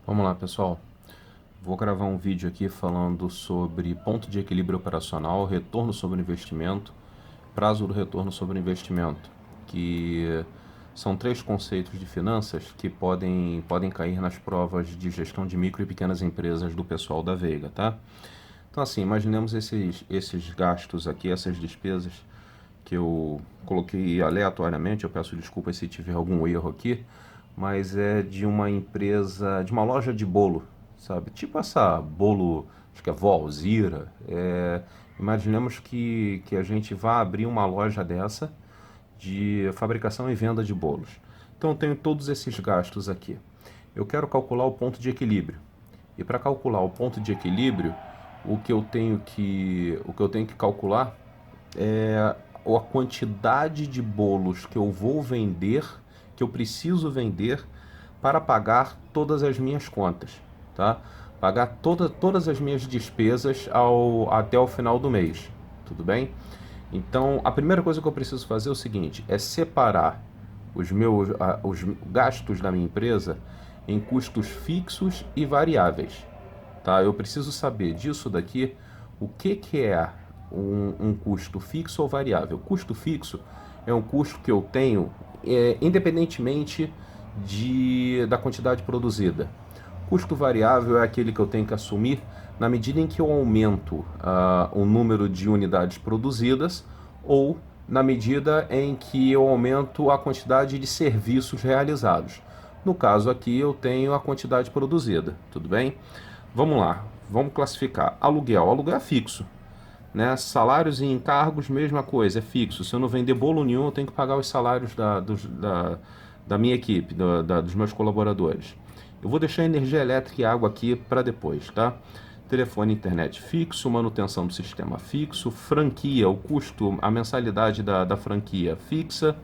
Vamos lá, pessoal. Vou gravar um vídeo aqui falando sobre ponto de equilíbrio operacional, retorno sobre investimento, prazo do retorno sobre investimento, que são três conceitos de finanças que podem cair nas provas de gestão de micro e pequenas empresas do pessoal da Veiga, tá? Então, assim, imaginemos esses gastos aqui, essas despesas que eu coloquei aleatoriamente. Eu peço desculpas se tiver algum erro aqui, mas é de uma empresa, de uma loja de bolo, sabe? Tipo essa bolo, acho que é Vó Alzira. Imaginemos que a gente vá abrir uma loja dessa de fabricação e venda de bolos. Então eu tenho todos esses gastos aqui. Eu quero calcular o ponto de equilíbrio. E para calcular o ponto de equilíbrio, o que eu tenho que calcular é a quantidade de bolos que eu vou vender, que eu preciso vender para pagar todas as minhas contas, tá? Pagar todas as minhas despesas até o final do mês, tudo bem? Então, a primeira coisa que eu preciso fazer é o seguinte, é separar os gastos da minha empresa em custos fixos e variáveis, tá? Eu preciso saber disso daqui, o que é um custo fixo ou variável. Custo fixo é um custo que eu tenho independentemente da quantidade produzida. Custo variável é aquele que eu tenho que assumir na medida em que eu aumento o número de unidades produzidas ou na medida em que eu aumento a quantidade de serviços realizados. No caso aqui eu tenho a quantidade produzida, tudo bem? Vamos lá, vamos classificar. Aluguel, aluguel é fixo, né? Salários e encargos, mesma coisa, é fixo. Se eu não vender bolo nenhum, eu tenho que pagar os salários da minha equipe, dos meus colaboradores. Eu vou deixar energia elétrica e água aqui para depois, tá? Telefone e internet fixo, manutenção do sistema fixo, franquia, o custo, a mensalidade da franquia fixa,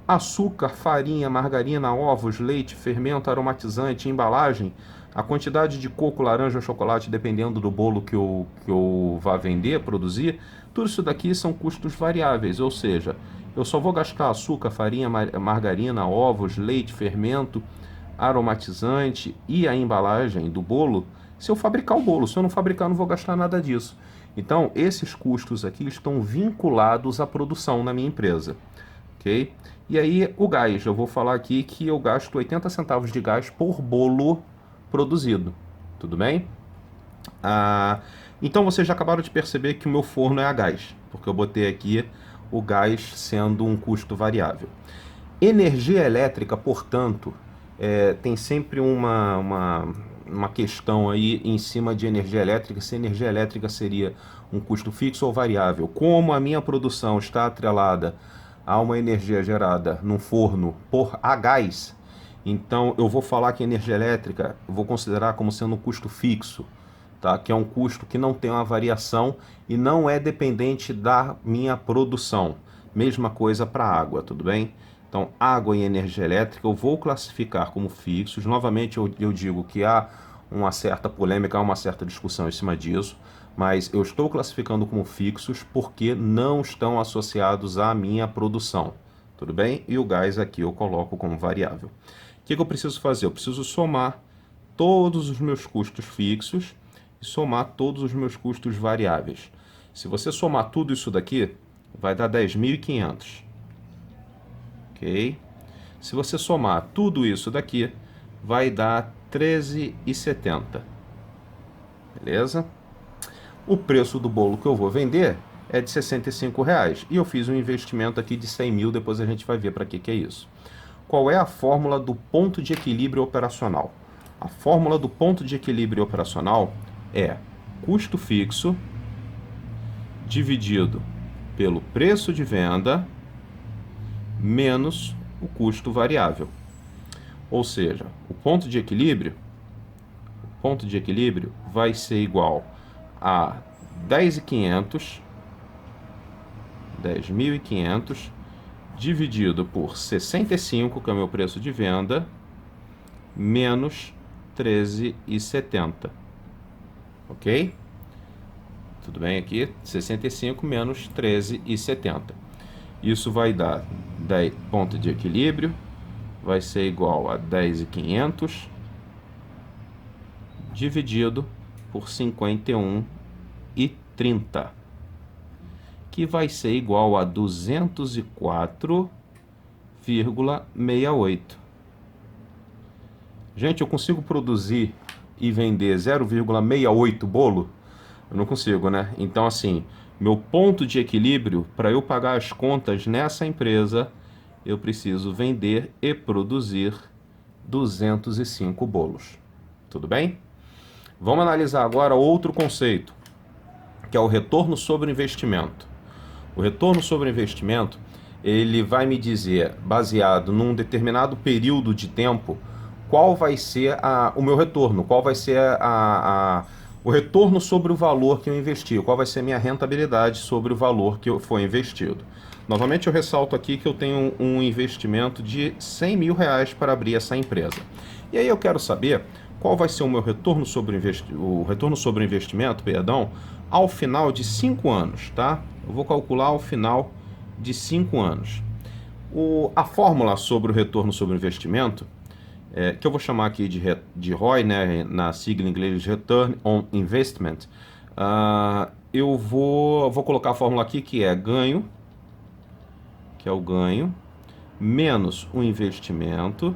açúcar, farinha, margarina, ovos, leite, fermento, aromatizante, embalagem, a quantidade de coco, laranja ou chocolate, dependendo do bolo que eu vá vender, produzir, tudo isso daqui são custos variáveis, ou seja, eu só vou gastar açúcar, farinha, margarina, ovos, leite, fermento, aromatizante e a embalagem do bolo se eu fabricar o bolo. Se eu não fabricar, eu não vou gastar nada disso. Então, esses custos aqui estão vinculados à produção na minha empresa, ok? E aí, o gás, eu vou falar aqui que eu gasto 80 centavos de gás por bolo produzido, tudo bem? Ah, então vocês já acabaram de perceber que o meu forno é a gás, porque eu botei aqui o gás sendo um custo variável. Energia elétrica, portanto, tem sempre uma questão aí em cima de energia elétrica, se energia elétrica seria um custo fixo ou variável. Como a minha produção está atrelada a uma energia gerada num forno a gás, então eu vou falar que a energia elétrica eu vou considerar como sendo um custo fixo, tá? Que é um custo que não tem uma variação e não é dependente da minha produção. Mesma coisa para água, tudo bem? Então, água e energia elétrica eu vou classificar como fixos. Novamente, eu digo que há uma certa polêmica, há uma certa discussão em cima disso, mas eu estou classificando como fixos porque não estão associados à minha produção, tudo bem? E o gás aqui eu coloco como variável. O que eu preciso fazer? Eu preciso somar todos os meus custos fixos e somar todos os meus custos variáveis. Se você somar tudo isso daqui, vai dar 10.500. Ok? Se você somar tudo isso daqui, vai dar 13,70. Beleza? O preço do bolo que eu vou vender é de R$ 65 e eu fiz um investimento aqui de 100 mil, depois a gente vai ver para que é isso. Qual é a fórmula do ponto de equilíbrio operacional? A fórmula do ponto de equilíbrio operacional é custo fixo dividido pelo preço de venda menos o custo variável. Ou seja, o ponto de equilíbrio vai ser igual a 10.500 dividido por 65, que é o meu preço de venda, menos 13,70. Ok? Tudo bem aqui? 65 menos 13,70. Isso vai dar ponto de equilíbrio, vai ser igual a 10.500 dividido por 51,30, que vai ser igual a 204,68. Gente, eu consigo produzir e vender 0,68 bolo? Eu não consigo, né? Então, assim, meu ponto de equilíbrio, para eu pagar as contas nessa empresa, eu preciso vender e produzir 205 bolos. Tudo bem? Vamos analisar agora outro conceito, que é o retorno sobre o investimento. O retorno sobre o investimento, ele vai me dizer, baseado num determinado período de tempo, qual vai ser o meu retorno, qual vai ser o retorno sobre o valor que eu investi, qual vai ser a minha rentabilidade sobre o valor que foi investido. Novamente eu ressalto aqui que eu tenho um investimento de 100 mil reais para abrir essa empresa. E aí eu quero saber qual vai ser o meu retorno sobre o retorno sobre o investimento, perdão, ao final de 5 anos, tá? Eu vou calcular ao final de 5 anos. A fórmula sobre o retorno sobre o investimento, que eu vou chamar aqui de ROI, né, na sigla em inglês Return on Investment, eu vou colocar a fórmula aqui que é ganho, que é o ganho, menos o investimento,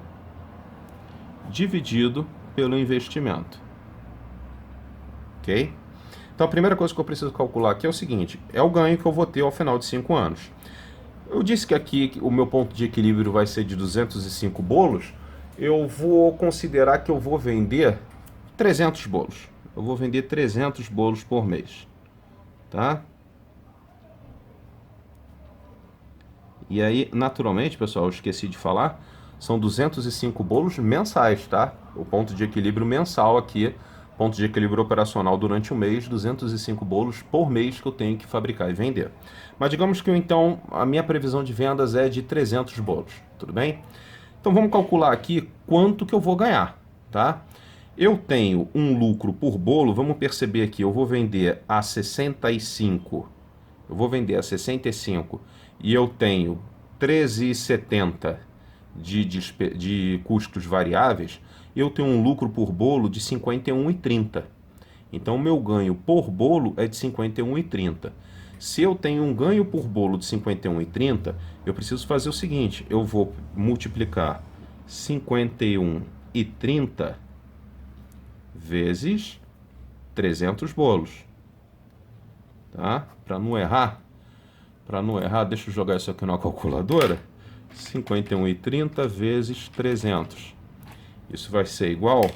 dividido pelo investimento. Ok? Então a primeira coisa que eu preciso calcular aqui é o seguinte, é o ganho que eu vou ter ao final de 5 anos. Eu disse que aqui o meu ponto de equilíbrio vai ser de 205 bolos, eu vou considerar que eu vou vender 300 bolos. Eu vou vender 300 bolos por mês, tá? E aí, naturalmente, pessoal, eu esqueci de falar, são 205 bolos mensais, tá? O ponto de equilíbrio mensal aqui, ponto de equilíbrio operacional durante o mês, 205 bolos por mês que eu tenho que fabricar e vender. Mas digamos que então a minha previsão de vendas é de 300 bolos, tudo bem? Então vamos calcular aqui quanto que eu vou ganhar, tá? Eu tenho um lucro por bolo, vamos perceber aqui, eu vou vender a 65, e eu tenho 13,70 de custos variáveis, eu tenho um lucro por bolo de 51,30. Então, o meu ganho por bolo é de 51,30. Se eu tenho um ganho por bolo de 51,30, eu preciso fazer o seguinte, eu vou multiplicar 51,30 vezes 300 bolos, tá? Para não errar, deixa eu jogar isso aqui na calculadora. 51,30 vezes 300. Isso vai ser igual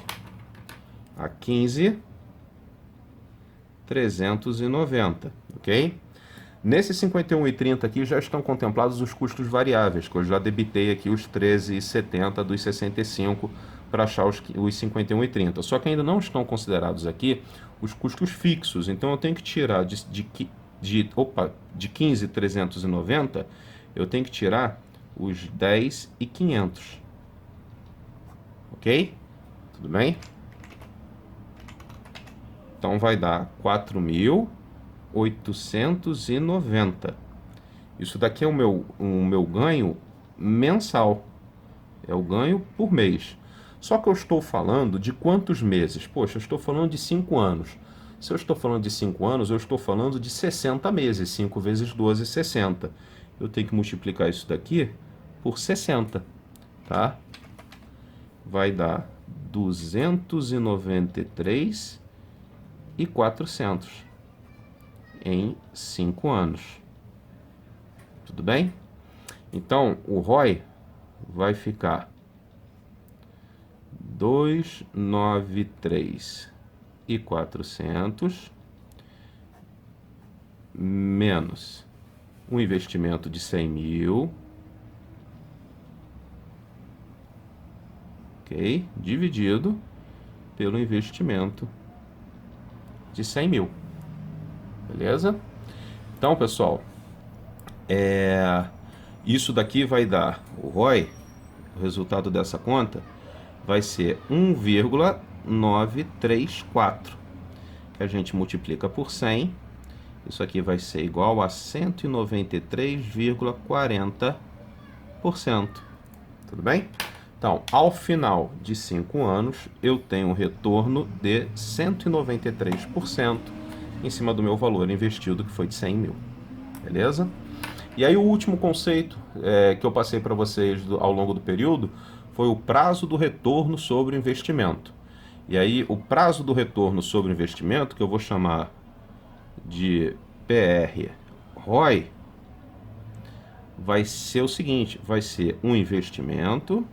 a 15.390, ok? Nesse 51,30 aqui já estão contemplados os custos variáveis, que eu já debitei aqui os 13,70 dos 65 para achar os 51,30. Só que ainda não estão considerados aqui os custos fixos, então eu tenho que tirar de 15.390, eu tenho que tirar os 10.500. Ok? Tudo bem? Então vai dar 4.890. Isso daqui é o meu ganho mensal. É o ganho por mês. Só que eu estou falando de quantos meses? Poxa, eu estou falando de 5 anos. Se eu estou falando de 5 anos, eu estou falando de 60 meses. 5 vezes 12, 60. Eu tenho que multiplicar isso daqui por 60, tá? Vai dar 293.400 em 5 anos. Tudo bem? Então, o ROI vai ficar 293.400 menos um investimento de 100 mil, ok? Dividido pelo investimento de 100 mil, beleza? Então, pessoal, isso daqui vai dar o ROI, o resultado dessa conta, vai ser 1,934, que a gente multiplica por 100, isso aqui vai ser igual a 193,40%. Tudo bem? Então, ao final de 5 anos, eu tenho um retorno de 193% em cima do meu valor investido, que foi de 100 mil. Beleza? E aí o último conceito que eu passei para vocês ao longo do período foi o prazo do retorno sobre o investimento. E aí o prazo do retorno sobre o investimento, que eu vou chamar de PR ROI, vai ser o seguinte, vai ser um investimento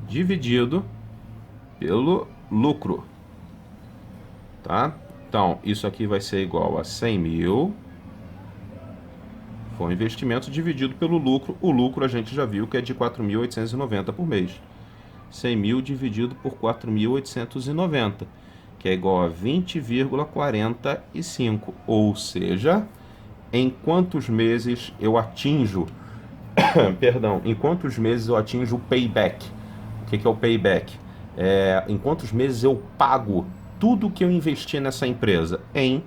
dividido pelo lucro, tá? Então, isso aqui vai ser igual a 100 mil, foi um investimento dividido pelo lucro. O lucro a gente já viu que é de 4.890 por mês. 100 mil dividido por 4.890, que é igual a 20,45. Ou seja, em quantos meses eu atinjo, perdão, em quantos meses eu atinjo o payback? O que é o payback? Em quantos meses eu pago tudo que eu investi nessa empresa? Em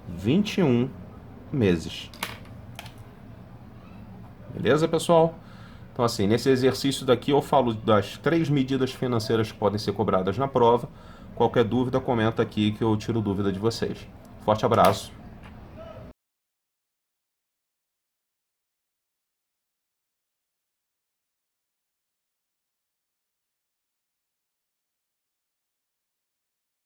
21 meses. Beleza, pessoal? Então, assim, nesse exercício daqui eu falo das 3 medidas financeiras que podem ser cobradas na prova. Qualquer dúvida, comenta aqui que eu tiro dúvida de vocês. Forte abraço.